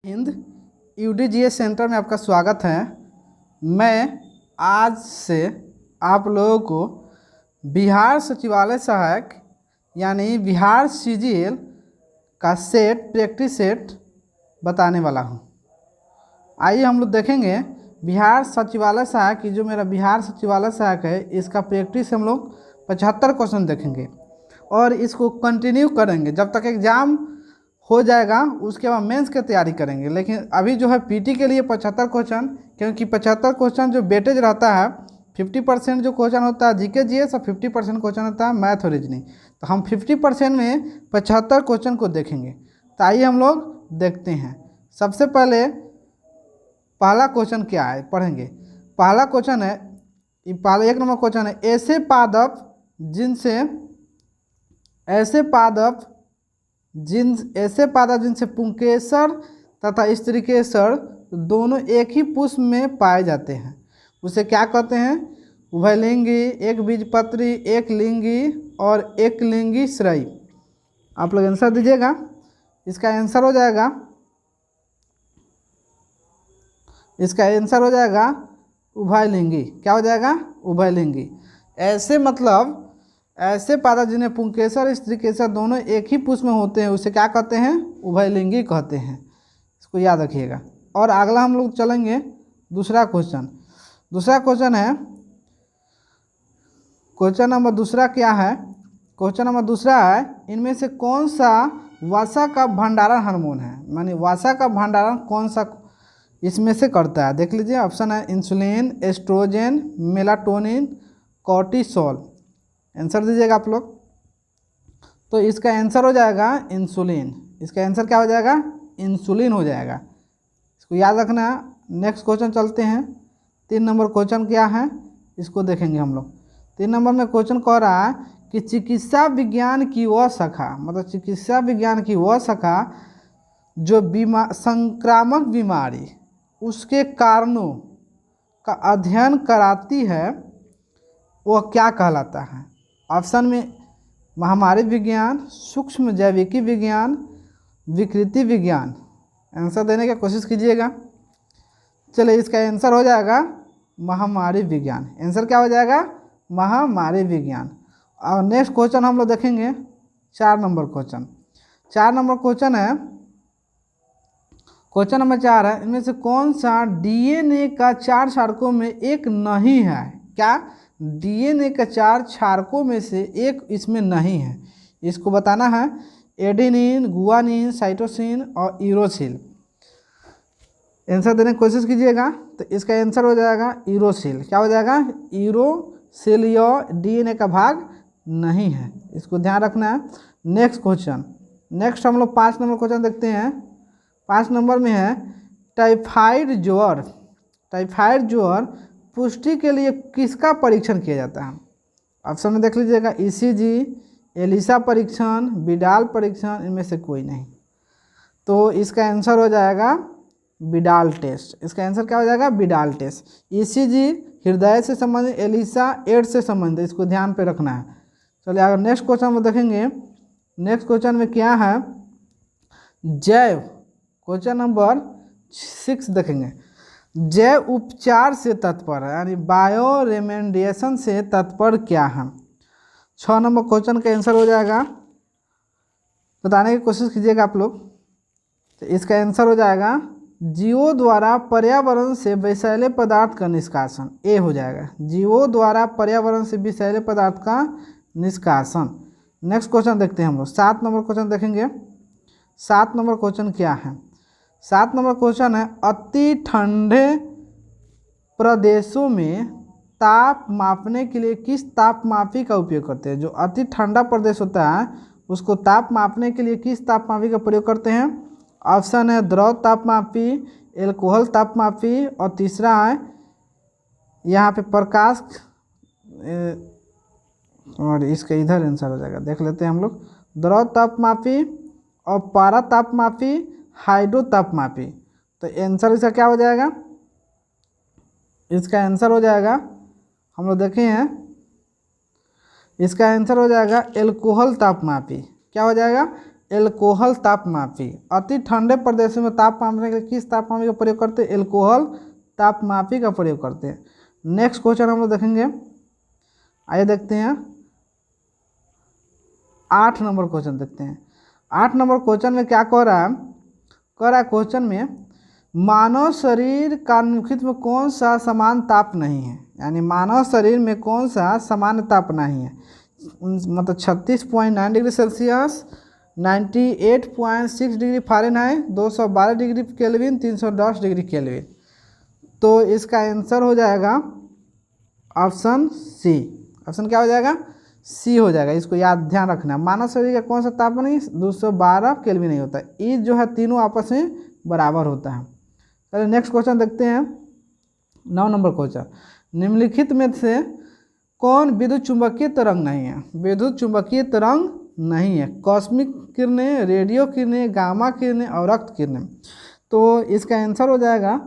Hind यूडीजीएस centre में आपका स्वागत है। मैं आज से आप लोगों को बिहार सचिवालय सहायक यानी बिहार सीजीएल का प्रैक्टिस सेट बताने वाला हूं। आइए हम लोग देखेंगे बिहार सचिवालय सहायक की जो मेरा बिहार सचिवालय सहायक है इसका प्रैक्टिस हम लोग 75 क्वेश्चन देखेंगे और इसको कंटिन्यू करेंगे जब तक एग्ज़ाम हो जाएगा। उसके बाद मेंस की तैयारी करेंगे। लेकिन अभी जो है पीटी के लिए 75 क्वेश्चन, क्योंकि 75 क्वेश्चन जो वेटेज रहता है 50% जो क्वेश्चन होता है जीके जीएस और 50% क्वेश्चन होता है मैथ और रीजनिंग। तो हम 50% में 75 क्वेश्चन को देखेंगे। तो आइए हम लोग देखते हैं। सबसे पहले पहला क्वेश्चन क्या है पढ़ेंगे। पहला क्वेश्चन है, पहला 1 नंबर क्वेश्चन है, ऐसे पादप जिनसे पुंकेसर तथा स्त्रीकेसर दोनों एक ही पुष्प में पाए जाते हैं उसे क्या कहते हैं? उभयलिंगी, एक बीजपत्री, एक लिंगी और एक लिंगी श्रेयी। आप लोग आंसर दीजिएगा। इसका आंसर हो जाएगा उभयलिंगी। क्या हो जाएगा? उभयलिंगी। ऐसे मतलब ऐसे पादप जिन्हें पुंकेसर स्त्रीकेसर दोनों एक ही पुष्प में होते हैं उसे क्या कहते हैं? उभयलिंगी कहते हैं। इसको याद रखिएगा। और अगला हम लोग चलेंगे दूसरा क्वेश्चन है, क्वेश्चन नंबर दूसरा क्या है? क्वेश्चन नंबर दूसरा है, इनमें से कौन सा वसा का भंडारण हार्मोन है? माने वसा का भंडारण कौन सा इसमें से करता है? देख लीजिए। ऑप्शन है insulin, oestrogen, melatonin, cortisol. Answer दीजिएगा आप लोग। तो इसका आंसर हो जाएगा इंसुलिन। इसका आंसर क्या हो जाएगा? इंसुलिन हो जाएगा। इसको याद रखना। नेक्स्ट क्वेश्चन चलते हैं। 3 नंबर क्वेश्चन क्या है इसको देखेंगे हम लोग। 3 नंबर में क्वेश्चन कह रहा है कि चिकित्सा विज्ञान की वह शाखा, मतलब चिकित्सा विज्ञान की वह शाखा जो संक्रामक बीमारी उसके कारणों का अध्ययन कराती है वह क्या कहलाता है? ऑप्शन में महामारी विज्ञान, सूक्ष्म जैविकी विज्ञान, विकृति विज्ञान। आंसर देने की कोशिश कीजिएगा। चलिए, इसका आंसर हो जाएगा महामारी विज्ञान। आंसर क्या हो जाएगा? महामारी विज्ञान। और नेक्स्ट क्वेश्चन हम लोग देखेंगे 4 नंबर क्वेश्चन। 4 नंबर क्वेश्चन है, क्वेश्चन नंबर 4 है, इनमें से कौन सा डीएनए का 4 क्षारकों में एक नहीं है? क्या डीएनए के 4 क्षारकों में से एक इसमें नहीं है? इसको बताना है। एडेनिन, गुआनिन, साइटोसिन और यूरोसिल। आंसर देने की कोशिश कीजिएगा। तो इसका आंसर हो जाएगा यूरोसिल। क्या हो जाएगा? यूरोसिल। यह डीएनए का भाग नहीं है, इसको ध्यान रखना है। नेक्स्ट हम लोग 5 नंबर क्वेश्चन देखते हैं। 5 नंबर में है टाइफाइड ज्वर। टाइफाइड ज्वर पुष्टि के लिए किसका परीक्षण किया जाता है? ऑप्शन में देख लीजिएगा। ईसीजी, एलिसा परीक्षण, विडाल परीक्षण, इनमें से कोई नहीं। तो इसका आंसर हो जाएगा विडाल टेस्ट। इसका आंसर क्या हो जाएगा? Widal test. ईसीजी हृदय से संबंधित, एलिसा एड्स से संबंधित। इसको ध्यान पे रखना है। चलिए अगर नेक्स्ट क्वेश्चन में देखेंगे। नेक्स्ट क्वेश्चन में क्या है? जैव। क्वेश्चन नंबर 6 देखेंगे। जैव उपचार से तत्पर यानी बायो रेमेडिएशन से तत्पर क्या है? 6 नंबर क्वेश्चन का आंसर हो जाएगा, बताने की कोशिश कीजिएगा आप लोग। तो इसका आंसर हो जाएगा जीवों द्वारा पर्यावरण से विषैले पदार्थ का निष्कासन। ए हो जाएगा, जीवों द्वारा पर्यावरण से विषैले पदार्थ का निष्कासन। नेक्स्ट क्वेश्चन देखते हैं हम लोग। 7 नंबर क्वेश्चन देखेंगे। 7 नंबर क्वेश्चन क्या है? 7 नंबर क्वेश्चन है, अति ठंडे प्रदेशों में ताप मापने के लिए किस तापमापी का उपयोग करते हैं? जो अति ठंडा प्रदेश होता है उसको ताप मापने के लिए किस तापमापी का प्रयोग करते हैं? ऑप्शन है द्रव तापमापी, एल्कोहल तापमापी और तीसरा है यहाँ पे प्रकाश। और इसका इधर आंसर हो जाएगा, देख लेते हैं हम लोग। द्रव तापमापी और पारा तापमापी, हाइड्रो तापमापी। तो आंसर इसका क्या हो जाएगा? इसका आंसर हो जाएगा, हम लोग देखे हैं, इसका आंसर हो जाएगा एल्कोहल तापमापी। क्या हो जाएगा? एल्कोहल तापमापी। अति ठंडे प्रदेशों में ताप मापने के लिए किस तापमापी का प्रयोग करते हैं? एल्कोहल तापमापी का प्रयोग करते हैं। नेक्स्ट क्वेश्चन हम लोग देखेंगे, आइए देखते हैं 8 नंबर क्वेश्चन देखते हैं। 8 नंबर क्वेश्चन में क्या कह रहा है? कह रहा है क्वेश्चन में मानव शरीर का निम्नलिखित में कौन सा समान ताप नहीं है, यानी मानव शरीर में कौन सा समान ताप नहीं है, मतलब 36.9 degree Celsius, 98.6 degree Fahrenheit, 212 degree kelvin, 310 degree kelvin. तो इसका आंसर हो जाएगा ऑप्शन सी। ऑप्शन क्या हो जाएगा? सी हो जाएगा। इसको याद ध्यान रखना, मानव शरीर का कौन सा तापमान नहीं 212 केल्विन नहीं होता। ये जो है तीनों आपस में बराबर होता है। चलिए नेक्स्ट क्वेश्चन देखते हैं 9 नंबर क्वेश्चन। निम्नलिखित में से कौन विद्युत चुंबकीय तरंग नहीं है? विद्युत चुंबकीय तरंग नहीं है। कॉस्मिक किरणें, रेडियो किरणें, गामा किरणें और रक्त किरणें। तो इसका आंसर हो जाएगा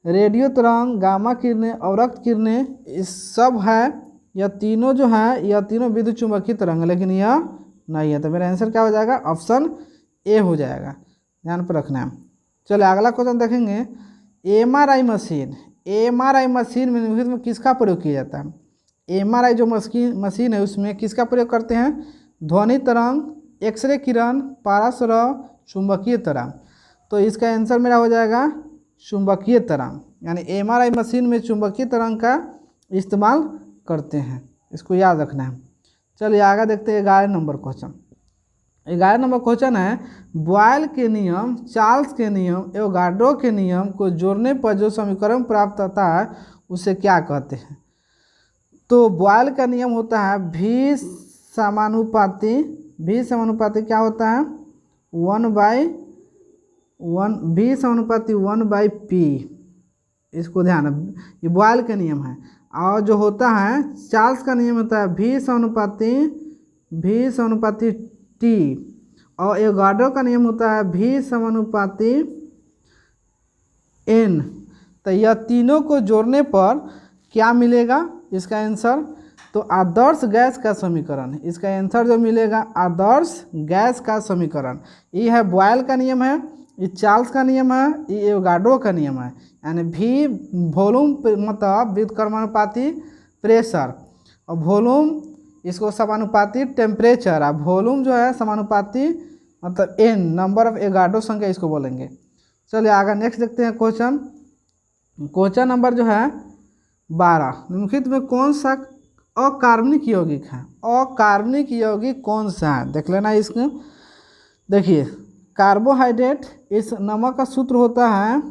रेडियो तरंग, गामा किरणें और रक्त किरणें, इस सब है। यह तीनों जो है यह तीनों विद्युत चुंबकीय तरंग है, लेकिन यह नहीं है। तो मेरा आंसर क्या हो जाएगा? ऑप्शन ए हो जाएगा। ध्यान पर रखना है। चलिए अगला क्वेश्चन देखेंगे। एमआरआई मशीन, एमआरआई मशीन में निम्नलिखित में किसका प्रयोग किया जाता है? एमआरआई जो मशीन है उसमें किसका प्रयोग करते हैं? ध्वनि तरंग, एक्सरे किरण, पारास्वरव, चुंबकीय तरंग। तो इसका आंसर मेरा हो जाएगा चुंबकीय तरंग, यानी एमआरआई मशीन में चुंबकीय तरंग का इस्तेमाल करते हैं। इसको याद रखना है। चलिए आगे देखते हैं 11 नंबर क्वेश्चन। 11 नंबर क्वेश्चन है बॉयल के नियम, चार्ल्स के नियम, एवोगाड्रो के नियम को जोड़ने पर जो समीकरण प्राप्त होता है उसे क्या कहते हैं? तो बॉयल का नियम होता है V समानुपाती, V समानुपाती क्या होता है? 1/1, V समानुपाती 1/P। इसको ध्यान, ये बॉयल का नियम है। और जो होता है चार्ल्स का नियम होता है V समानुपाती T, और एवोगाड्रो का नियम होता है V समानुपाती N। तो यह तीनों को जोड़ने पर क्या मिलेगा इसका आंसर? तो आदर्श गैस का समीकरण। इसका आंसर जो मिलेगा आदर्श गैस का समीकरण। ये है बॉयल का नियम है, ये चार्ल्स का नियम है, ये एवोगाड्रो का नियम है। यानी भी वॉल्यूम मतलब व्युत्क्रमानुपाती प्रेशर, और वॉल्यूम इसको समानुपाती टेम्परेचर, और वॉल्यूम जो है समानुपाती मतलब एन, नंबर ऑफ एवोगाड्रो संख्या इसको बोलेंगे। चलिए आगे नेक्स्ट देखते हैं क्वेश्चन। क्वेश्चन नंबर जो है 12। निम्नलिखित में कौन सा अकार्बनिक यौगिक है? अकार्बनिक यौगिक कौन सा है? देख लेना इसको। देखिए कार्बोहाइड्रेट, इस नमक का सूत्र होता है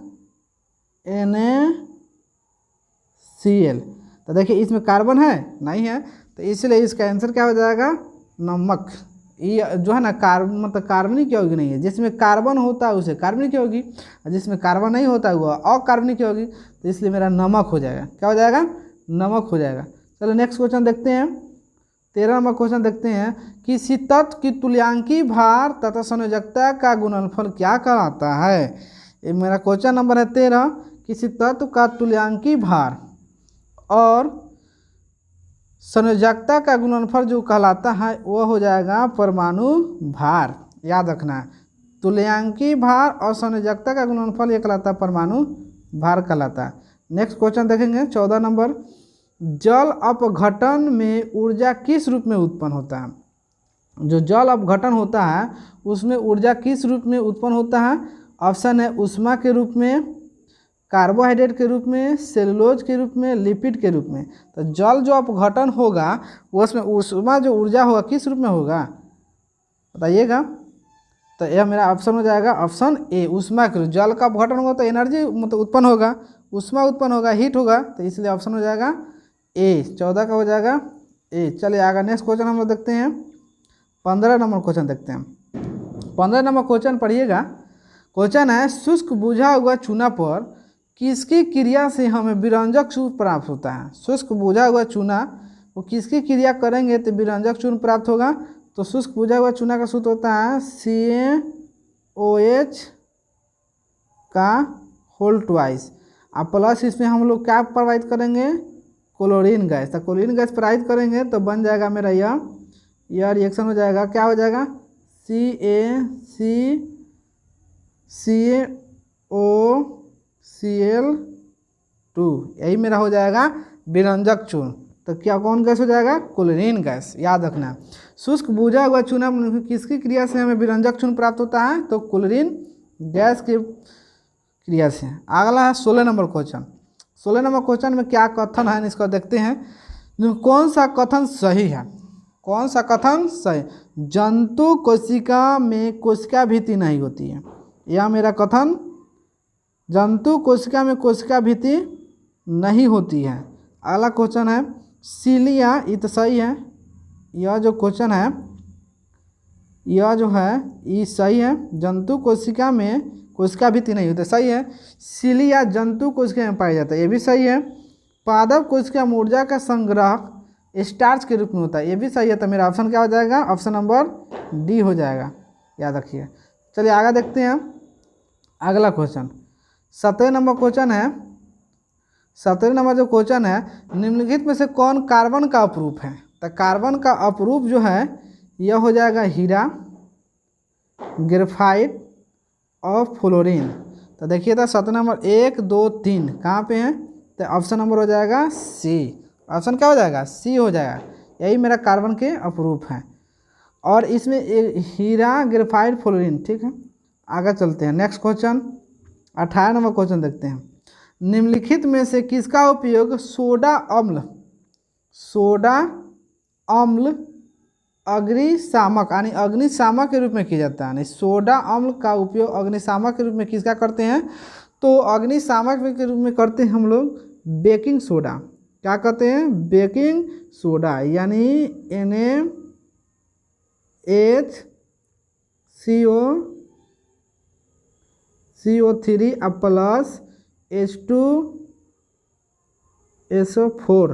NaCl। तो देखिए इसमें कार्बन है नहीं है, तो इसलिए इसका आंसर क्या हो जाएगा? नमक। ये जो है ना मतलब कार्बनिक यौगिक नहीं है। जिसमें कार्बन होता है उसे कार्बनिक यौगिक, और जिसमें कार्बन नहीं होता है वह अकार्बनिक यौगिक। तो इसलिए मेरा नमक हो जाएगा। क्या हो जाएगा? नमक हो जाएगा। चलो नेक्स्ट क्वेश्चन देखते हैं। 13 नंबर क्वेश्चन देखते हैं। किसी तत्व की तुल्यांकी भार तथा संयोजकता का गुणनफल क्या कहलाता है? ये मेरा क्वेश्चन नंबर है 13। किसी तत्व का तुल्यांकी भार और संयोजकता का गुणनफल जो कहलाता है वह हो जाएगा परमाणु भार। याद रखना है, तुल्यांकी भार और संयोजकता का गुणनफल ये कहलाता है परमाणु भार कहलाता है। नेक्स्ट क्वेश्चन देखेंगे 14 नंबर। जल अपघटन में ऊर्जा किस रूप में उत्पन्न होता है? जो जल अपघटन होता है उसमें ऊर्जा किस रूप में उत्पन्न होता है? ऑप्शन है ऊष्मा के रूप में, कार्बोहाइड्रेट के रूप में, सेलुलोज के रूप में, लिपिड के रूप में। तो जल जो अपघटन होगा वो उसमें ऊष्मा जो ऊर्जा होगा किस रूप में होगा बताइएगा? तो यह मेरा ऑप्शन हो जाएगा ऑप्शन ए, ऊष्मा के रूप। जल का अपघटन होगा तो एनर्जी मतलब उत्पन्न होगा, ऊष्मा उत्पन्न होगा, हीट होगा। तो इसलिए ऑप्शन हो जाएगा ए, 14 का हो जाएगा ए। चलिए आगे नेक्स्ट क्वेश्चन हम लोग देखते हैं। 15 नंबर क्वेश्चन देखते हैं। 15 नंबर क्वेश्चन पढ़िएगा। क्वेश्चन है शुष्क बुझा हुआ चूना पर किसकी क्रिया से हमें विरंजक चूर्ण प्राप्त होता है? शुष्क बुझा हुआ चूना वो किसकी क्रिया करेंगे तो विरंजक चूर्ण प्राप्त होगा? तो शुष्क बुझा हुआ चूना का सूत्र होता है CaOH का होल ट्वाइस, और प्लस इसमें हम लोग क्या प्रोवाइड करेंगे? Chlorine gas. तो क्लोरीन गैस प्रोवाइड करेंगे तो बन जाएगा मेरा यह रिएक्शन हो जाएगा। क्या हो जाएगा? CaCO2, यही मेरा हो जाएगा विरंजक चूर्ण। तो क्या कौन गैस हो जाएगा? क्लोरीन गैस, याद रखना। शुष्क बुझा हुआ चूना किसकी क्रिया से हमें विरंजक चूर्ण प्राप्त होता है? तो क्लोरीन गैस की क्रिया से। अगला है 16 नंबर क्वेश्चन। 16 नंबर क्वेश्चन में क्या कथन है इसको देखते हैं। कौन सा कथन सही है? कौन सा कथन सही? जंतु कोशिका में कोशिका भित्ति नहीं होती है, यह मेरा कथन। जंतु कोशिका में कोशिका भित्ति नहीं होती है। अगला क्वेश्चन है सीलिया, ये तो सही है। यह जो क्वेश्चन है, यह जो है ये सही है। जंतु कोशिका में कोशिका भित्ति नहीं होती, सही है। सीलिया जंतु कोशिका में पाया जाता है, ये भी सही है। पादप कोशिका में ऊर्जा का संग्रह स्टार्च के रूप में होता है, ये भी सही है। तो मेरा ऑप्शन क्या हो जाएगा? ऑप्शन नंबर डी हो जाएगा, याद रखिए। चलिए आगे देखते हैं अगला क्वेश्चन। 17 नंबर क्वेश्चन है। 17 नंबर जो क्वेश्चन है, निम्नलिखित में से कौन कार्बन का अपरूप है? तो कार्बन का अपरूप जो है यह हो जाएगा हीरा, ग्रेफाइट और फ्लोरीन। तो देखिए था 17 नंबर 1 2 3 कहाँ पे हैं? तो ऑप्शन नंबर हो जाएगा सी। ऑप्शन क्या हो जाएगा? सी हो जाएगा। यही मेरा कार्बन के अपरूप हैं। और इसमें हीरा, ग्रेफाइट, फ्लोरीन, ठीक है। आगे चलते हैं नेक्स्ट क्वेश्चन। 18 नंबर क्वेश्चन देखते हैं। निम्नलिखित में से किसका उपयोग सोडा अम्ल अग्निशामक यानी अग्निशामक के रूप में किया जाता है? सोडा अम्ल का उपयोग अग्निशामक के रूप में किसका करते हैं? तो अग्निशामक के रूप में करते हैं हम लोग बेकिंग सोडा। क्या कहते हैं? बेकिंग सोडा, यानी NaCO3 प्लस H2SO4,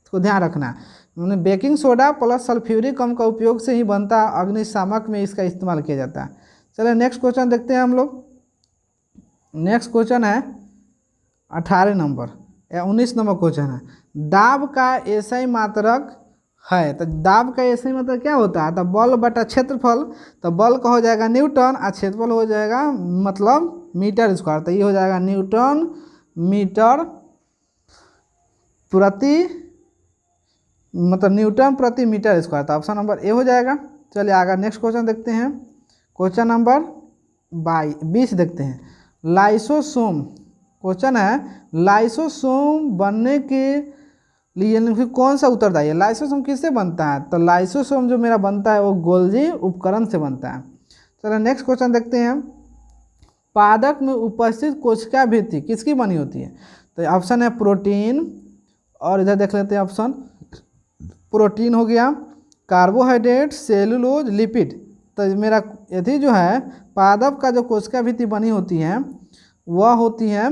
इसको ध्यान रखना। मैंने बेकिंग सोडा प्लस सल्फ्यूरिक अम्ल का उपयोग से ही बनता है, अग्निशामक में इसका इस्तेमाल किया जाता है। चलिए नेक्स्ट क्वेश्चन देखते हैं हम लोग। नेक्स्ट क्वेश्चन है 18 नंबर या 19 नंबर क्वेश्चन है। दाब का एसआई मात्रक है। तो दाब का एसआई मात्रक क्या होता है? तो बल बटा क्षेत्रफल। तो बल का हो जाएगा न्यूटन और क्षेत्रफल हो जाएगा मतलब मीटर स्क्वायर। तो ये हो जाएगा न्यूटन मीटर प्रति मीटर स्क्वायर। तो ऑप्शन नंबर ए हो जाएगा। चलिए आगे नेक्स्ट क्वेश्चन देखते हैं। क्वेश्चन नंबर 20 देखते हैं। लाइसोसोम क्वेश्चन है, लाइसोसोम बनने के लिए कौन सा उत्तरदायी है? लाइसोसोम किससे बनता है? तो लाइसोसोम जो मेरा बनता है वो गोल्जी उपकरण से बनता है। चलिए नेक्स्ट क्वेश्चन देखते हैं। पादप में उपस्थित कोशिका भित्ति किसकी बनी होती है? तो ऑप्शन है प्रोटीन, और इधर देख लेते हैं ऑप्शन। प्रोटीन हो गया, कार्बोहाइड्रेट, सेलुलोज, लिपिड। तो मेरा यदि जो है पादप का जो कोशिका भित्ति बनी होती है वह होती है,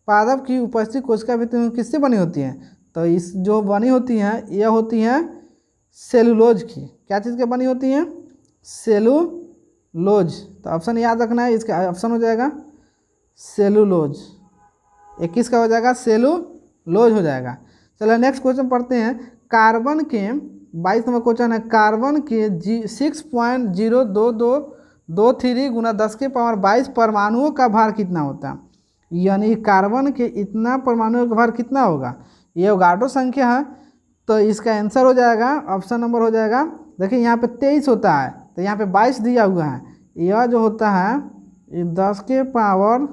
पादप की उपस्थित कोशिका भित्ति किससे बनी होती है? तो इस जो बनी होती हैं यह होती हैं सेलुलोज की। क्या चीज़ की बनी होती हैं? सेलुलोज। तो ऑप्शन याद रखना है, इसका ऑप्शन हो जाएगा सेलुलोज। 21 का हो जाएगा सेलुलोज हो जाएगा। चलो नेक्स्ट क्वेश्चन पढ़ते हैं। कार्बन के 22 नंबर क्वेश्चन है। कार्बन के 6.02223 गुना 10 के पावर 22 परमाणुओं का भार कितना होता है? यानी कार्बन के इतना परमाणुओं का भार कितना होगा? ये अवगाड्रो संख्या है। तो इसका आंसर हो जाएगा ऑप्शन नंबर हो जाएगा, देखिए यहाँ पे 23 होता है, तो यहाँ पे 22 दिया हुआ है। यह जो होता है 10 के पावर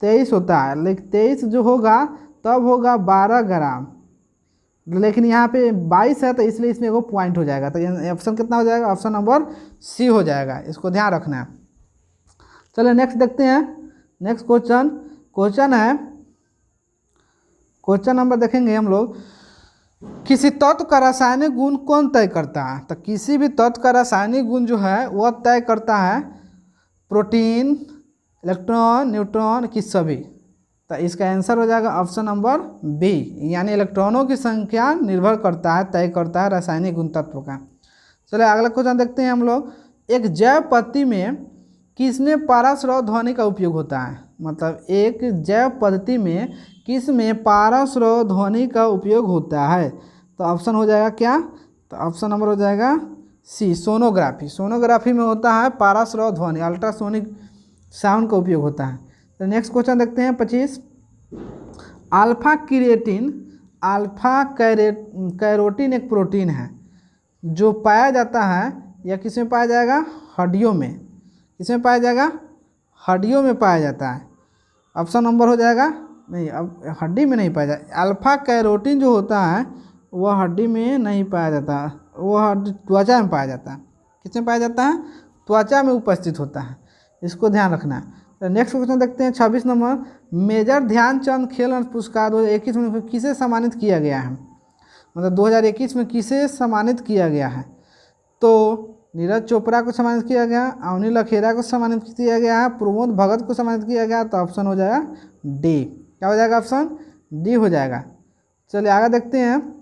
23 होता है, लेकिन 23 जो होगा तब होगा 12 ग्राम, लेकिन यहाँ पे 22 है तो इसलिए इसमें वो पॉइंट हो जाएगा। तो ऑप्शन कितना हो जाएगा? ऑप्शन नंबर सी हो जाएगा, इसको ध्यान रखना है। चलिए नेक्स्ट देखते हैं। नेक्स्ट क्वेश्चन है, क्वेश्चन नंबर देखेंगे हम लोग। किसी तत्व का रासायनिक गुण कौन तय करता है? तो किसी भी तत्व का रासायनिक गुण जो है वह तय करता है प्रोटीन, इलेक्ट्रॉन, न्यूट्रॉन की सभी। तो इसका आंसर हो जाएगा ऑप्शन नंबर बी, यानी इलेक्ट्रॉनों की संख्या निर्भर करता है, तय करता है रासायनिक गुण तत्व का। चलिए अगला क्वेश्चन देखते हैं हम लोग। एक जैव पद्धति में किसमें पारास्रोत ध्वनि का उपयोग होता है? मतलब एक जैव पद्धति में किसमें पारास्रोत ध्वनि का उपयोग होता है? तो ऑप्शन हो जाएगा क्या? तो ऑप्शन नंबर हो जाएगा सी सोनोग्राफी। सोनोग्राफी में होता है पाराश्रव ध्वनि, अल्ट्रासोनिक साउंड का उपयोग होता है। तो नेक्स्ट क्वेश्चन देखते हैं 25। अल्फा क्रिएटिन, अल्फा कैरोटीन एक प्रोटीन है जो पाया जाता है, या किस में पाया जाएगा? हड्डियों में। किसमें पाया जाएगा? हड्डियों में पाया जाता है। ऑप्शन नंबर हो जाएगा नहीं, अब हड्डी में नहीं पाया जाता। अल्फा कैरोटीन जो होता है वह हड्डी में नहीं पाया जाता, वह त्वचा में पाया जाता है। किसमें पाया जाता है? त्वचा में उपस्थित होता है, इसको ध्यान रखना है। तो नेक्स्ट क्वेश्चन देखते हैं 26 नंबर। मेजर ध्यानचंद खेल रत्न पुरस्कार 2021 में किसे सम्मानित किया गया है? मतलब 2021 में किसे सम्मानित किया गया है? तो नीरज चोपड़ा को सम्मानित किया गया, अवनी लखेरा को सम्मानित किया गया है, प्रमोद भगत को सम्मानित किया गया। तो ऑप्शन हो जाएगा डी। क्या हो जाएगा? ऑप्शन डी हो जाएगा। चलिए आगे देखते हैं।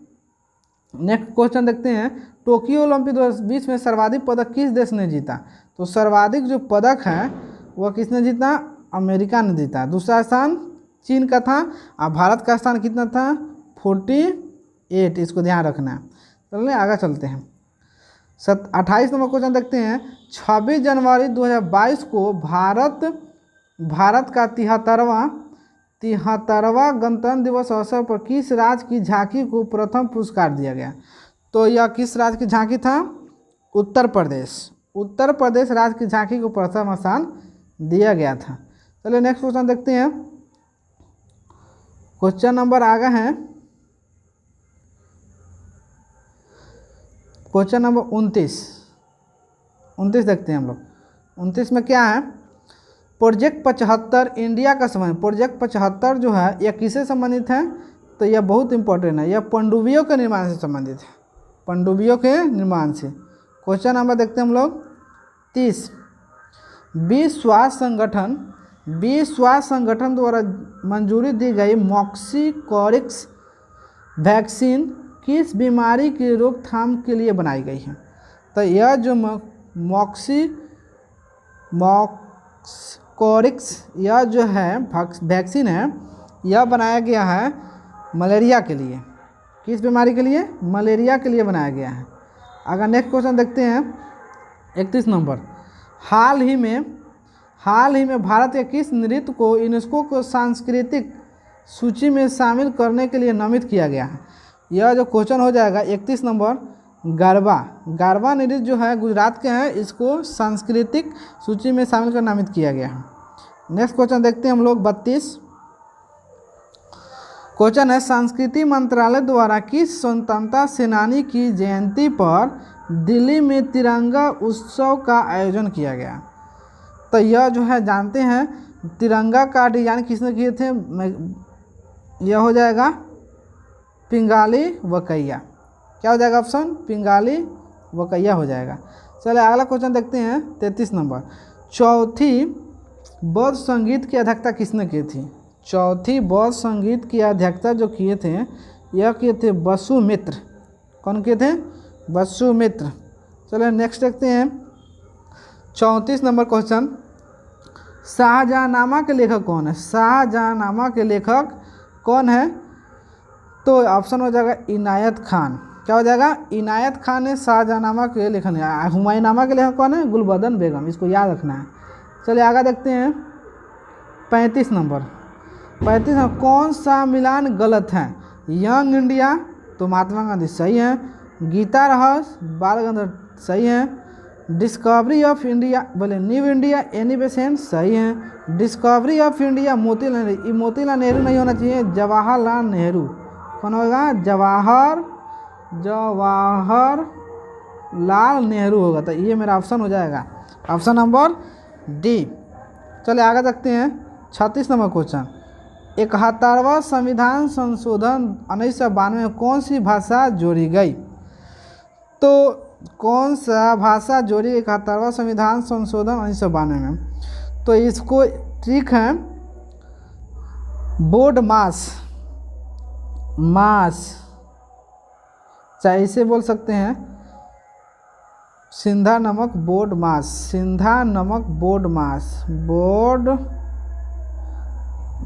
नेक्स्ट क्वेश्चन देखते हैं। टोक्यो ओलंपिक 2020 में सर्वाधिक पदक किस देश ने जीता? तो सर्वाधिक जो पदक है वह किसने जीता? अमेरिका ने जीता। दूसरा स्थान चीन का था और भारत का स्थान कितना था? 48। इसको ध्यान रखना है। चलिए आगे चलते हैं। 28 नंबर क्वेश्चन देखते हैं। 26 जनवरी 2022 को भारत का 73वां गणतंत्र दिवस अवसर पर किस राज्य की झांकी को प्रथम पुरस्कार दिया गया? तो यह किस राज्य की झांकी था? उत्तर प्रदेश। उत्तर प्रदेश राज्य की झांकी को प्रथम स्थान दिया गया था। चलिए नेक्स्ट क्वेश्चन देखते हैं। क्वेश्चन नंबर आगे है क्वेश्चन नंबर 29 देखते हैं हम लोग। 29 में क्या है? प्रोजेक्ट 75 इंडिया का संबंध। प्रोजेक्ट 75 जो है यह किससे संबंधित है? तो यह बहुत इंपॉर्टेंट है, यह पनडुब्बियों के निर्माण से संबंधित है, पनडुब्बियों के निर्माण से। क्वेश्चन नंबर देखते हैं हम लोग 30। विश्व स्वास्थ्य संगठन द्वारा मंजूरी दी गई मॉक्सीकोरिक्स वैक्सीन किस बीमारी की रोकथाम के लिए बनाई गई है? तो यह जो मॉक्सीकोरिक्स यह जो है वैक्सीन है, यह बनाया गया है मलेरिया के लिए। किस बीमारी के लिए? मलेरिया के लिए बनाया गया है। अगर नेक्स्ट क्वेश्चन देखते हैं 31 नंबर। हाल ही में भारत के किस नृत्य को यूनेस्को को सांस्कृतिक सूची में शामिल करने के लिए नामित किया गया है? यह जो क्वेश्चन हो जाएगा 31 नंबर गरबा नृत्य जो है गुजरात के हैं, इसको सांस्कृतिक सूची में शामिल कर नामित किया गया है। नेक्स्ट क्वेश्चन देखते हैं हम लोग 32। क्वेश्चन है संस्कृति मंत्रालय द्वारा किस स्वतंत्रता सेनानी की जयंती पर दिल्ली में तिरंगा उत्सव का आयोजन किया गया? तो यह जो है जानते हैं तिरंगा का डिजाइन किसने किए थे? यह हो जाएगा पिंगाली वकैया। क्या हो जाएगा ऑप्शन? पिंगाली वकैया हो जाएगा। चलिए अगला क्वेश्चन देखते हैं 33 नंबर। चौथी बौद्ध संगीत की अध्यक्षता किसने की थी? चौथी बौद्ध संगीत की अध्यक्षता जो किए थे यह किए थे वसुमित्र। कौन किए थे? वसुमित्र। चलिए नेक्स्ट देखते हैं 34 नंबर क्वेश्चन। शाहजहाँनामा के लेखक कौन है? शाहजहाँनामा के लेखक कौन है? तो ऑप्शन हो जाएगा इनायत खान। क्या हो जाएगा? इनायत खान ने शाहजहाँनामा के लेखन है। हुमायूंनामा के लेखक कौन है? गुलबदन बेगम। इसको याद रखना है। चलिए आगे देखते हैं 35 नंबर। 35 में कौन सा मिलान गलत है? यंग इंडिया तो महात्मा गांधी सही है, गीता रहस्य बाल गंधर्व सही है, डिस्कवरी ऑफ इंडिया बोले न्यू इंडिया एनी बेसेंट सही है, discovery of India Motilal Nehru, ये मोतीलाल नेहरू नहीं होना चाहिए, जवाहरलाल नेहरू। कौन होगा? जवाहरलाल नेहरू होगा। तो ये मेरा ऑप्शन हो जाएगा ऑप्शन नंबर डी। चलिए आगे देखते हैं 36 नंबर क्वेश्चन। 71वां संविधान संशोधन 1992 में कौन सी भाषा जोड़ी गई? तो कौन सा भाषा जोड़ी 71वां संविधान संशोधन 1992 में? तो इसको ठीक है बोर्ड मास चाहे इसे बोल सकते हैं सिंधा नमक बोर्ड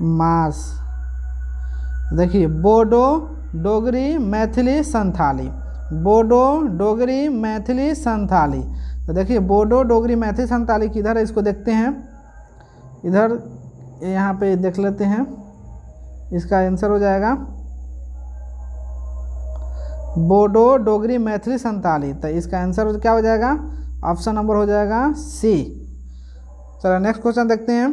मास। देखिए बोडो, डोगरी, मैथिली, संथाली। बोडो, डोगरी, मैथिली, संथाली। तो देखिए बोडो, डोगरी, मैथिली, संथाली किधर है इसको देखते हैं। इधर यहाँ पे देख लेते हैं, इसका आंसर हो जाएगा बोडो, डोगरी, मैथिली, संथाली। तो इसका आंसर क्या हो जाएगा, ऑप्शन नंबर हो जाएगा सी। चलो नेक्स्ट क्वेश्चन देखते हैं।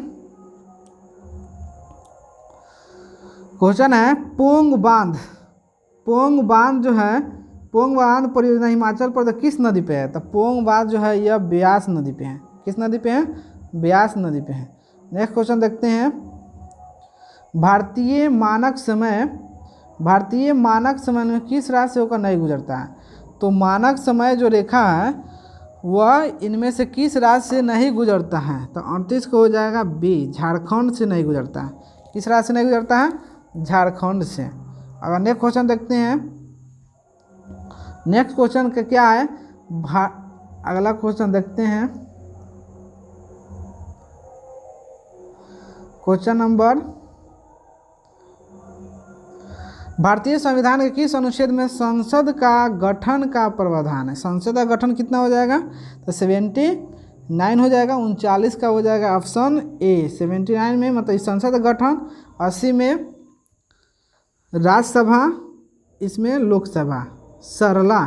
क्वेश्चन है पोंग बांध। पोंग बांध जो है, पोंग बांध परियोजना हिमाचल प्रदेश किस नदी पे है। तो पोंग बांध जो है यह ब्यास नदी पे है। किस नदी पे है, ब्यास नदी पे है। नेक्स्ट क्वेश्चन देखते हैं। भारतीय मानक समय में किस राज्य से होकर नहीं गुजरता है। तो मानक समय जो रेखा है वह इनमें से किस राज्य से नहीं गुजरता है। तो 38 को हो जाएगा बी, झारखंड से नहीं गुजरता है। किस राज्य से नहीं गुजरता है, झारखंड से। अगर नेक्स्ट क्वेश्चन देखते हैं, नेक्स्ट क्वेश्चन का क्या है, अगला क्वेश्चन देखते हैं। क्वेश्चन नंबर, भारतीय संविधान के किस अनुच्छेद में संसद का गठन का प्रावधान है। संसद का गठन कितना हो जाएगा, तो 79 हो जाएगा। 39 का हो जाएगा ऑप्शन ए। 79 में मतलब संसद का गठन, 80 में राज्यसभा, इसमें लोकसभा। सरला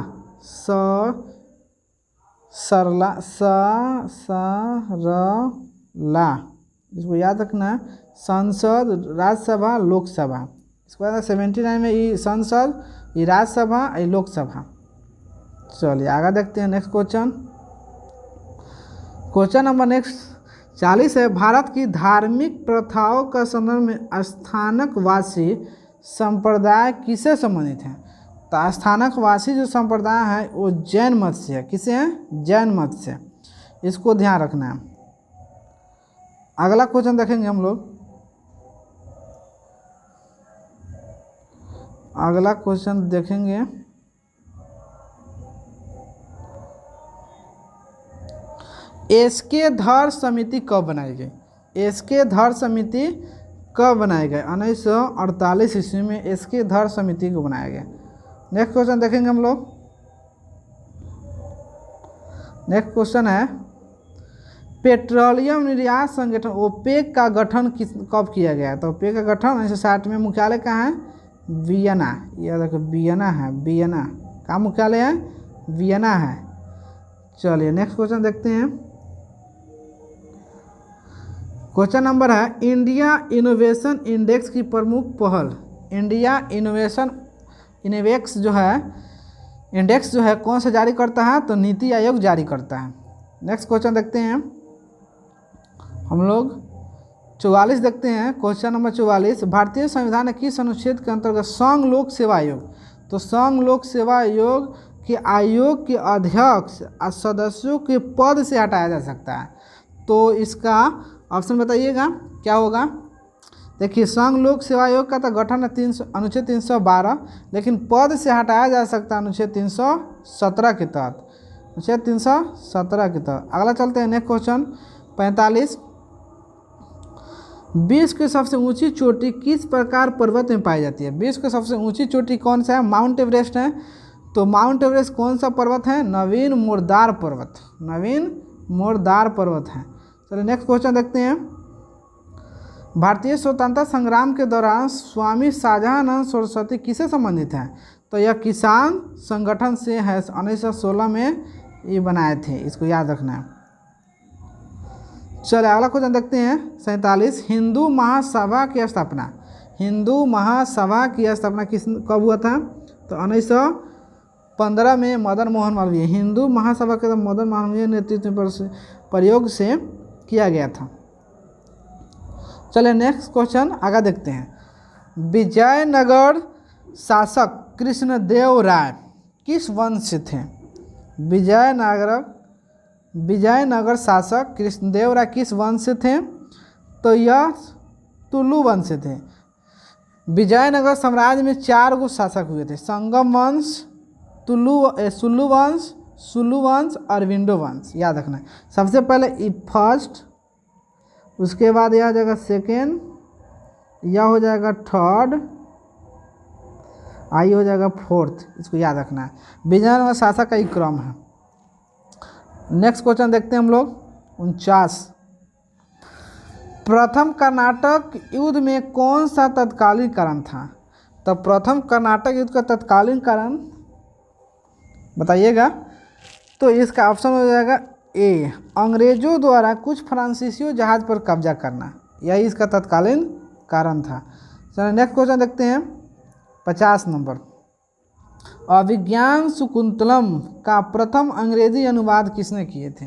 इसको याद रखना है, संसद, राज्यसभा, लोकसभा। इसके बाद 79 में ये संसद, ये राज्यसभा, ये लोकसभा। चलिए आगे देखते हैं next question. Question number next 40 है, भारत की धार्मिक प्रथाओं का संदर्भ में स्थानकवासी संप्रदाय किससे संबंधित है। तो स्थानकवासी जो संप्रदाय है वो जैन मत से है। किसे है, जैन मत से। इसको ध्यान रखना है। अगला क्वेश्चन देखेंगे हम लोग। अगला क्वेश्चन देखेंगे, एसके धर समिति कब बनाई गई। एसके धर समिति कब बनाई गई, 1948 ईस्वी में एसके धर समिति को बनाया गया। नेक्स्ट क्वेश्चन देखेंगे हम लोग। नेक्स्ट क्वेश्चन है, पेट्रोलियम निर्यात संगठन ओपेक का गठन कब किया गया। तो ओपेक का गठन 1960 में। मुख्यालय कहाँ है, वियना। यह देखो वियना है, वियना का मुख्यालय है, वियना है। चलिए नेक्स्ट क्वेश्चन देखते हैं। क्वेश्चन नंबर है, इंडिया इनोवेशन इंडेक्स की प्रमुख पहल। इंडिया इनोवेक्स जो है इंडेक्स जो है कौन सा जारी करता है, तो नीति आयोग जारी करता है। नेक्स्ट क्वेश्चन देखते हैं हम लोग। 44 देखते हैं। क्वेश्चन नंबर 44, भारतीय संविधान के किस अनुच्छेद के अंतर्गत संघ लोक सेवा आयोग। तो संघ लोक सेवा आयोग के आयोग के अध्यक्ष और सदस्यों के पद से हटाया जा सकता है। तो इसका ऑप्शन बताइएगा क्या होगा। देखिए संघ लोक सेवा आयोग का तो गठन है अनुच्छेद 312, लेकिन पद से हटाया जा सकता है अनुच्छेद 317 के तहत। अनुच्छेद 317 के तहत। अगला चलते हैं नेक्स्ट क्वेश्चन 45, विश्व की सबसे ऊंची चोटी किस प्रकार पर्वत में पाई जाती है। विश्व की सबसे ऊंची चोटी कौन सा है, माउंट एवरेस्ट है। तो माउंट एवरेस्ट कौन सा पर्वत है, नवीन मोरदार पर्वत। नवीन मोरदार पर्वत है। चलिए नेक्स्ट क्वेश्चन देखते हैं। भारतीय स्वतंत्रता संग्राम के दौरान स्वामी शाहजहानंद सरस्वती किससे संबंधित है। तो यह किसान संगठन से है। 1916 में ये बनाए थे, इसको याद रखना है। चलिए अगला क्वेश्चन देखते हैं 47, हिंदू महासभा की स्थापना। हिंदू महासभा की स्थापना कब हुआ था। तो 1915 में मदन मोहन मालवीय। हिंदू महासभा के मदन मोहन मालवीय नेतृत्व पर प्रयोग से किया गया था। चलिए नेक्स्ट क्वेश्चन आगे देखते हैं। विजयनगर शासक कृष्णदेव राय किस वंश से थे। विजयनगर शासक कृष्णदेव राय किस वंश से थे। तो यह तुलु वंश से थे। विजयनगर साम्राज्य में 4 गो शासक हुए थे, संगम वंश, सुल्लू वंश, सुलु वंश, अरविंदो वंश। याद रखना है। सबसे पहले फर्स्ट, उसके बाद यह हो जाएगा सेकेंड, यह हो जाएगा थर्ड, आई हो जाएगा 4th, इसको याद रखना है। विजयनगर और शासक का ही क्रम है। नेक्स्ट क्वेश्चन देखते हैं हम लोग 49। प्रथम कर्नाटक युद्ध में कौन सा तत्कालीन कारण था? तो प्रथम कर्नाटक युद्ध का तत्कालीन कारण बताइएगा। तो इसका ऑप्शन हो जाएगा ए, अंग्रेजों द्वारा कुछ फ्रांसीसियों जहाज पर कब्जा करना, यही इसका तत्कालीन कारण था। चलिए नेक्स्ट क्वेश्चन देखते हैं 50 नंबर। अभिज्ञान शाकुंतलम का प्रथम अंग्रेजी अनुवाद किसने किए थे?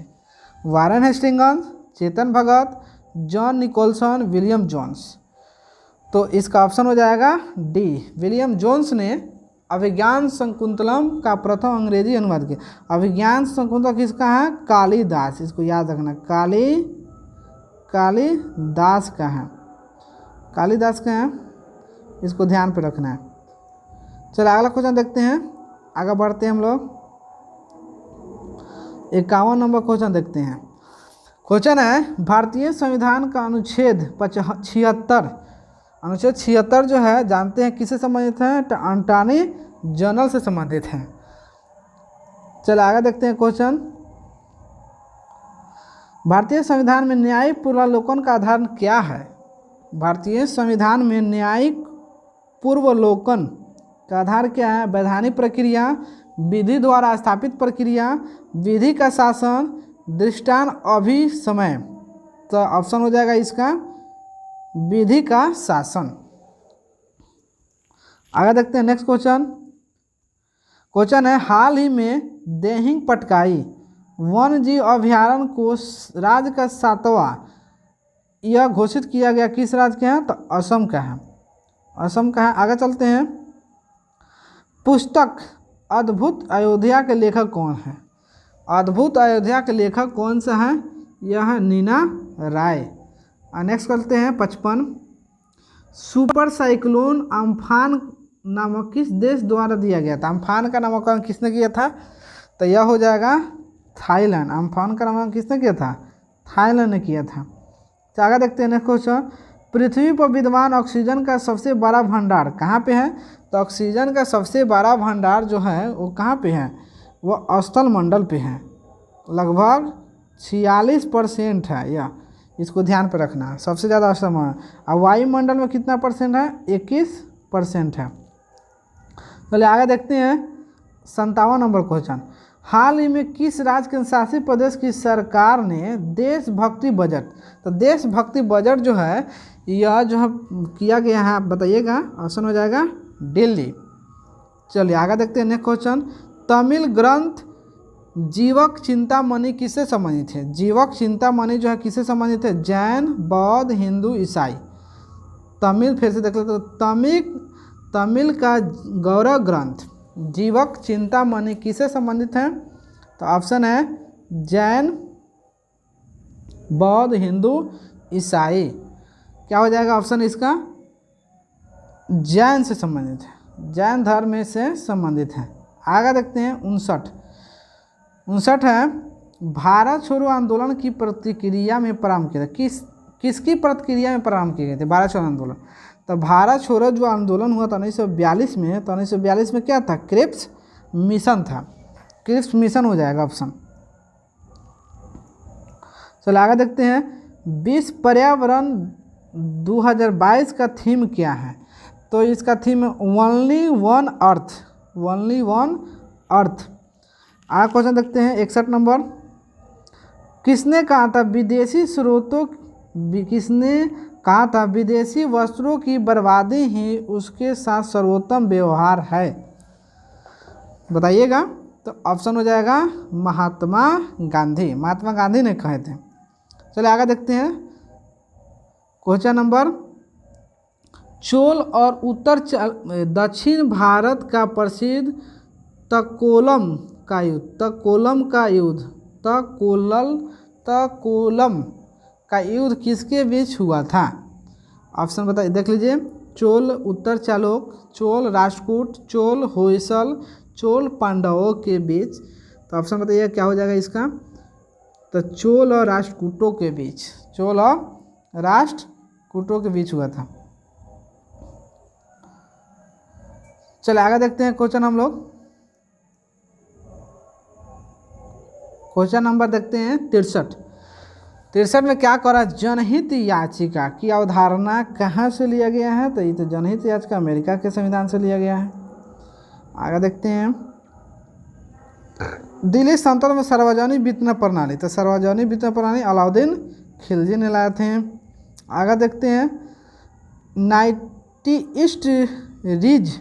Warren Hastings, Chetan Bhagat, John Nicolson, William Jones. तो इसका ऑप्शन हो जाएगा डी, विलियम जोन्स ने अभिज्ञान शाकुंतलम का प्रथम अंग्रेजी अनुवाद किया। अभिज्ञान शाकुंतलम किसका है? कालिदास, इसको याद रखना, कालिदास का है, कालिदास का है, इसको ध्यान पे रखना है। चलो अगला क्वेश्चन देखते हैं, आगे बढ़ते हैं हम लोग। 51 नंबर क्वेश्चन देखते हैं। क्वेश्चन है भारतीय संविधान का अनुच्छेद 76, अनुच्छेद 76 जो है जानते हैं किससे संबंधित है? अटॉर्नी जनरल से संबंधित है। चलो आगे देखते हैं क्वेश्चन। भारतीय संविधान में न्यायिक पूर्वावलोकन का आधार क्या है? भारतीय संविधान में न्यायिक पूर्वावलोकन का आधार क्या है? वैधानिक प्रक्रिया, विधि द्वारा स्थापित प्रक्रिया, विधि का शासन, दृष्टांत अभिसमय। तो ऑप्शन हो जाएगा इसका विधि का शासन। आगे देखते हैं नेक्स्ट क्वेश्चन। क्वेश्चन है हाल ही में देहिंग पटकाई वन्य जीव अभयारण्य को राज्य का 7वां यह घोषित किया गया किस राज्य के हैं? तो असम का है, असम का है। आगे चलते हैं। पुस्तक अद्भुत अयोध्या के लेखक कौन है? अद्भुत अयोध्या के लेखक कौन सा है? यह है नीना राय। नेक्स्ट करते हैं 55। सुपर साइक्लोन अम्फान नामक किस देश द्वारा दिया गया था? अम्फान का नामकरण किसने किया था? तो यह हो जाएगा थाईलैंड। अम्फान का नामकरण किसने किया था? थाईलैंड ने किया था। तो आगे देखते हैं नेक्स्ट क्वेश्चन। पृथ्वी पर विद्यमान ऑक्सीजन का सबसे बड़ा भंडार कहाँ पे है? तो ऑक्सीजन का सबसे बड़ा भंडार जो है वो कहाँ पे है? वो स्थल मंडल पे है, लगभग 46% है यह, इसको ध्यान पर रखना है। सबसे ज़्यादा असमान और वायुमंडल में कितना परसेंट है? 21% है। चलिए आगे देखते हैं 57 नंबर क्वेश्चन। हाल ही में किस राज्य के शासित प्रदेश की सरकार ने देशभक्ति बजट, तो देशभक्ति बजट जो है यह जो है किया गया है, बताइएगा। ऑप्शन हो जाएगा दिल्ली। चलिए आगे देखते हैं नेक्स्ट क्वेश्चन। तमिल ग्रंथ जीवक चिंतामणि किससे संबंधित है? जीवक चिंतामणि जो है किससे संबंधित है? जैन, बौद्ध, हिंदू, ईसाई। तमिल फिर से देख लेते तो तमिल का गौरव ग्रंथ जीवक चिंतामणि किससे संबंधित है? तो ऑप्शन है जैन, बौद्ध, हिंदू, ईसाई। क्या हो जाएगा ऑप्शन इसका? जैन से संबंधित है, जैन धर्म से संबंधित है। आगे देखते हैं 59 है भारत छोड़ो आंदोलन की प्रतिक्रिया में प्रारंभ किया था। किसकी प्रतिक्रिया में प्रारंभ किए गए थे भारत छोड़ो आंदोलन? तो भारत छोड़ो जो आंदोलन हुआ था 1942 में, तो 1942 में क्या था? क्रिप्स मिशन था, क्रिप्स मिशन हो जाएगा ऑप्शन। चलो आगे देखते हैं। विश्व पर्यावरण 2022 का थीम क्या है? तो इसका theme only one earth, only one earth. आगे क्वेश्चन देखते हैं 61 नंबर। किसने कहा था विदेशी वस्त्रों की बर्बादी ही उसके साथ सर्वोत्तम व्यवहार है? बताइएगा। तो ऑप्शन हो जाएगा महात्मा गांधी, महात्मा गांधी ने कहे थे। चलिए आगे देखते हैं क्वेश्चन नंबर। चोल और दक्षिण भारत का प्रसिद्ध तकोलम का युद्ध किसके बीच हुआ था? ऑप्शन बताइए, देख लीजिए। चोल उत्तर चालुक, चोल राष्ट्रकूट, चोल होयसल, चोल पांडवों के बीच। तो ऑप्शन बताइए क्या हो जाएगा इसका? तो चोल और राष्ट्रकूटों के बीच, चोल और राष्ट्रकूटों के बीच हुआ था। चलिए आगे देखते हैं क्वेश्चन हम लोग। क्वेश्चन नंबर देखते हैं 63 में क्या करा, जनहित याचिका की अवधारणा कहाँ से लिया गया है, तो ये तो जनहित याचिका अमेरिका के संविधान से लिया गया है। आगे देखते हैं दिल्ली सल्तनत में सार्वजनिक वितरण प्रणाली, तो सार्वजनिक वितरण प्रणाली अलाउद्दीन खिलजी ने लाए थे। आगे देखते हैं नाइटी ईस्ट रिज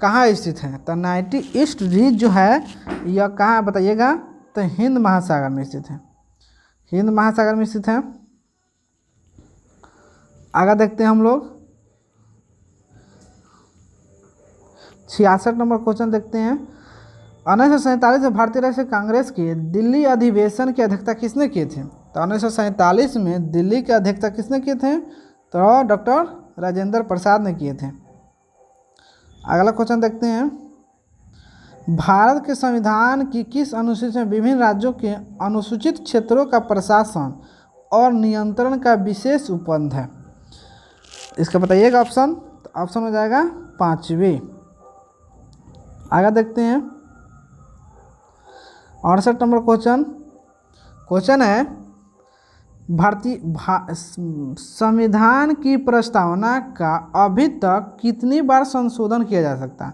कहाँ स्थित है, तो नाइटी ईस्ट रिज जो है यह कहाँ बताइएगा, तो हिंद महासागर में स्थित है, हिंद महासागर में स्थित है। आगे देखते हैं हम लोग 66 नंबर क्वेश्चन देखते हैं। 1947 में भारतीय राष्ट्रीय कांग्रेस के दिल्ली अधिवेशन की अध्यक्षता किसने किए थे, तो 1947 में दिल्ली की अध्यक्षता किसने किए थे, तो डॉक्टर राजेंद्र प्रसाद ने किए थे। अगला क्वेश्चन देखते हैं भारत के संविधान की किस अनुसूची में विभिन्न राज्यों के अनुसूचित क्षेत्रों का प्रशासन और नियंत्रण का विशेष उपबंध है, इसका बताइएगा ऑप्शन, तो ऑप्शन हो जाएगा 5वीं। आगे देखते हैं 68 नंबर क्वेश्चन है भारतीय संविधान की प्रस्तावना का अभी तक कितनी बार संशोधन किया जा सकता है,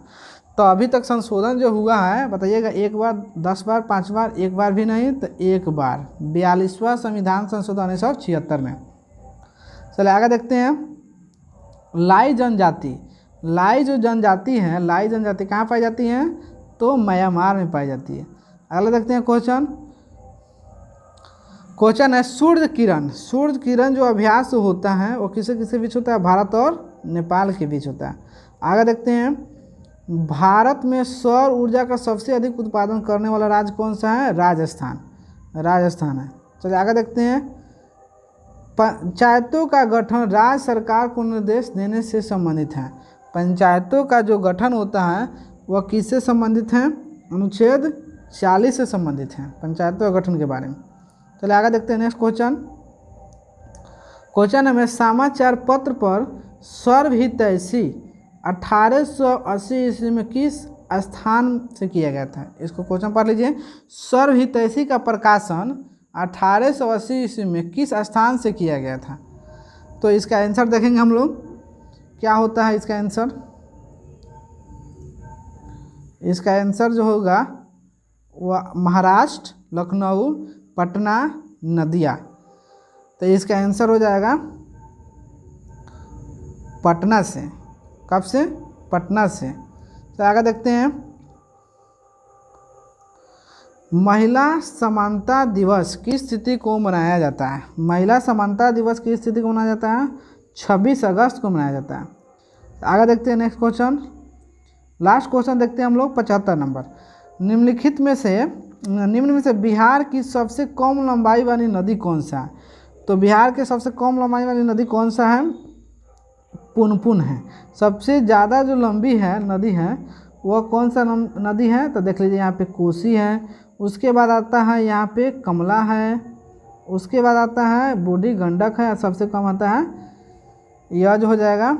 तो अभी तक संशोधन जो हुआ है बताइएगा, 1 बार, 10 बार, 5 बार, 1 बार भी नहीं तो 1 बार, 42वां संविधान संशोधन 1976 में। चलिए आगे देखते हैं लाई जनजाति, लाई जो जनजाति है, लाई जनजाति कहाँ पाई जाती है, तो म्यांमार में पाई जाती है। अगला देखते हैं क्वेश्चन है सूर्य किरण जो अभ्यास होता है वो किसे किसके बीच होता है, भारत और नेपाल के बीच होता है। आगे देखते हैं भारत में सौर ऊर्जा का सबसे अधिक उत्पादन करने वाला राज्य कौन सा है, राजस्थान है। चलिए आगे देखते हैं पंचायतों का गठन राज्य सरकार को निर्देश देने से संबंधित है, पंचायतों का जो गठन होता है वह किससे संबंधित है, अनुच्छेद 40 से संबंधित है, पंचायतों के गठन के बारे में। चलिए आगे देखते हैं नेक्स्ट क्वेश्चन में समाचार पत्र पर सर्वहितैषी 1880 ईस्वी में किस स्थान से किया गया था, इसको क्वेश्चन पढ़ लीजिए। सर्वहितैषी का प्रकाशन 1880 ईस्वी में किस स्थान से किया गया था, तो इसका आंसर देखेंगे हम लोग क्या होता है इसका आंसर जो होगा वह महाराष्ट्र, लखनऊ, पटना, नदिया, तो इसका आंसर हो जाएगा पटना से। कब से, पटना से। तो आगे देखते हैं महिला समानता दिवस की स्थिति को मनाया जाता है, महिला समानता दिवस की स्थिति को मनाया जाता है 26 अगस्त को मनाया जाता है। आगे देखते हैं नेक्स्ट लास्ट क्वेश्चन देखते हैं हम लोग 75 नंबर। निम्न में से बिहार की सबसे कम लंबाई वाली नदी कौन सा है, तो बिहार के सबसे कम लंबाई वाली नदी कौन सा है, पुनपुन है। सबसे ज़्यादा जो लंबी है नदी है वह कौन सा नदी है, तो देख लीजिए यहाँ पे कोसी है, उसके बाद आता है यहाँ पे कमला है, उसके बाद आता है बूढ़ी गंडक है, सबसे कम आता है यह जो हो जाएगा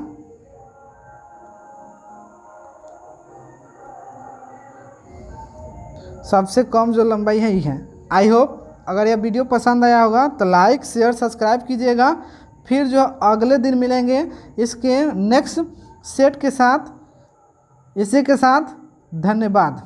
सबसे कम जो लंबाई है ये है। आई होप अगर यह वीडियो पसंद आया होगा तो लाइक शेयर सब्सक्राइब कीजिएगा। फिर जो अगले दिन मिलेंगे इसके नेक्स्ट सेट के साथ, इसी के साथ धन्यवाद।